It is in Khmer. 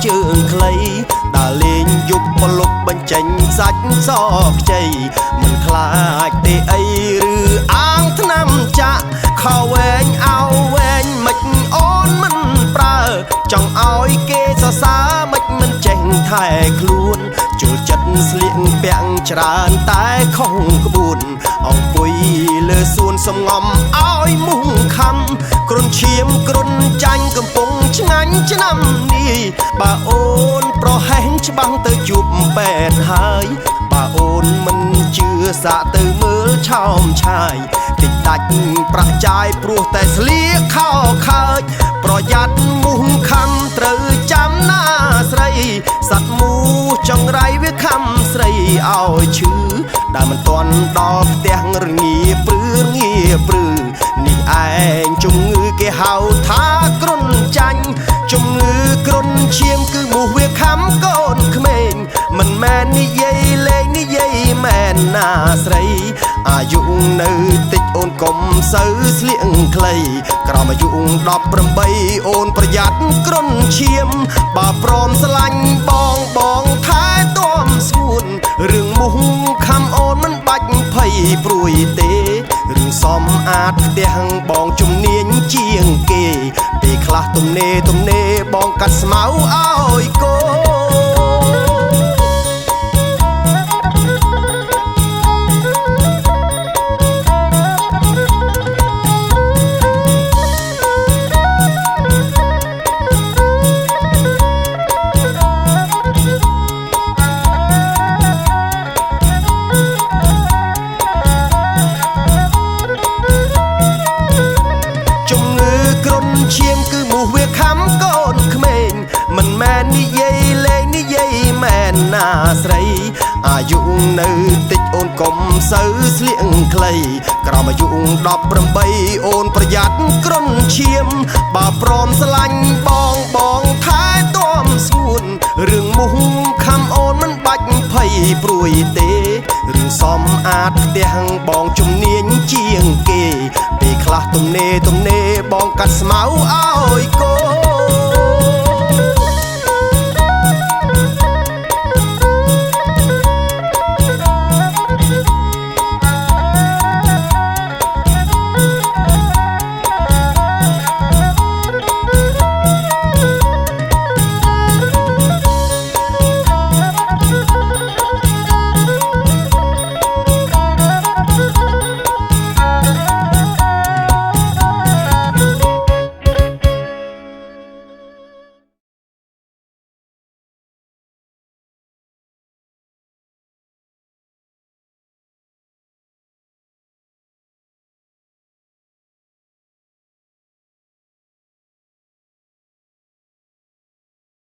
ជើងខ្លីដើរលេងយប់បលុបបញ្ចេញសាច់សខ្ចីមិនខ្លាចទេអីឬអាងថ្នាំចាក់ខោវែងអោវែងមិនអូនមិនប្រើចង់ឲ្យគេសរសើរមិនចេះថែខ្លួនចូលចិត្តស្លៀកពាក់ច្រើនតែខុសក្បួនអង្គុយលើសួនសំងំឲ្យមុងខំគ្រុនឈាមគ្រុនចាញ់កំពុងឆ្ងាញ់ឆ្នាំនេះបើអូនប្រហែលច្បាំងទៅជួបពេទ្យហើយបើអូនមិនជឿសាកទៅមើលឆោមឆាយតិចដាច់ប្រាក់ចាយព្រោះតែស្លៀកខោខើចប្រយ័ត្នមុងខំត្រូវចាំណាស្រីសត្វមូចង្រៃវាខំស្រីឲ្យឈឺដែលមិនទាន់ដល់ផ្ទះរងាព្រឺងាព្រឺនេះឯងជំងឺគេហៅថាគ្រុនចាញ់ជំងឺគ្រុនឈាមគឺមូសវាខំកូនក្មេងមិនមែននិយាយលេងនិយាយមែនណាស្រីអាយុនៅតិចអូនកុំសូវស្លៀកខ្លីក្រោមអាយុ18អូនប្រយ័ត្នគ្រុនឈាមបើព្រមស្រឡាញ់បងថែទាំស្ងួនរឿងមូសខំអូនមិនបាច់ភ័យព្រួយទេរឿងសំអាតផ្ទះបងជំនាញជាងគេពេលខ្លះទំនេរបងកាត់ស្មៅឲ្យកូឈាមគឺមូសវាខំកូនក្មេងមិនមែននិយាយលេងនិយាយមែនណាស្រីអាយុនៅតិចអូនកុំសូវស្លៀកខ្លីក្រោមអាយុ18អូនប្រយ័ត្នគ្រុនឈាមបើព្រមស្រឡាញ់បងថែទាំស្ងួនរឿងមូសខំអូនមិនបាច់ភ័យព្រួយទេរឿងសំអាតផ្ទះបងជំនាញជាងគេពេលខ្លះទំនេរបងកាត់ស្មៅឲ្យកូ